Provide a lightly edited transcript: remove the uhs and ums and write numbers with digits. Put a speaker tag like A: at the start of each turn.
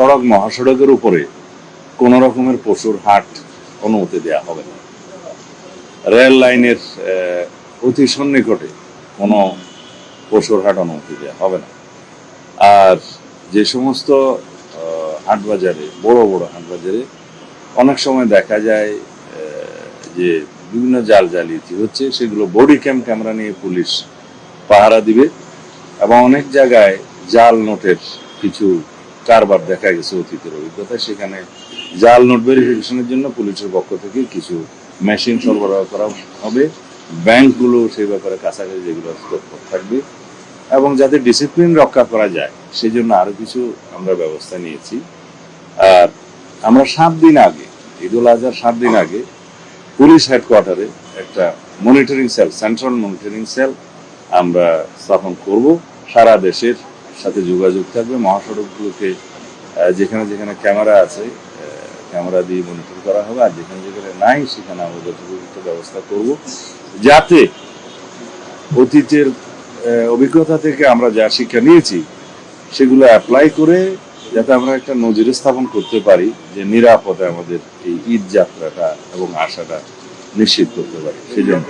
A: সড়ক মহাসড়কের উপরে কোনো রকমের পশুর হাট অনুমতি দেওয়া হবে না। রেল লাইনের অতি সন্নিকটে কোনো পশুর হাট অনুমতি দেওয়া হবে না। আর যে সমস্ত হাটবাজারে, বড় বড় হাটবাজারে অনেক সময় দেখা যায় যে বিভিন্ন জালিয়াতি হচ্ছে, সেগুলো বডি ক্যামেরা নিয়ে পুলিশ পাহারা দিবে। এবং অনেক জায়গায় জাল নোটের কিছু কারবার দেখা গেছে অতীতের অভিজ্ঞতা, সেখানে জাল নোট ভেরিফিকেশনের জন্য পুলিশের পক্ষ থেকে কিছু মেশিন সরবরাহ করা হবে। ব্যাংকগুলো সেই ব্যাপারে কাছাকাছি যেগুলো তৎপর থাকবে, এবং যাতে ডিসিপ্লিন রক্ষা করা যায় সেই জন্য আরো কিছু আমরা ব্যবস্থা নিয়েছি। আর আমরা 7 দিন আগে, ঈদুল আজহার 7 দিন আগে পুলিশ হেডকোয়ার্টারে একটা monitoring cell, central monitoring cell আমরা স্থাপন করব। সারা দেশের সাথে যোগাযোগ থাকবে। মহাসড়কগুলোকে যেখানে যেখানে ক্যামেরা আছে ক্যামেরা দিয়ে মনিটর করা হবে, আর যেখানে যেখানে নাই সেখানে আমরা যথোপযুক্ত ব্যবস্থা করব, যাতে অতীতের অভিজ্ঞতা থেকে আমরা যা শিক্ষা নিয়েছি সেগুলো অ্যাপ্লাই করে যাতে আমরা একটা নজির স্থাপন করতে পারি যে নিরাপদে আমাদের এই ঈদ যাত্রাটা এবং আশাটা নিশ্চিত করতে পারি। সেই জন্য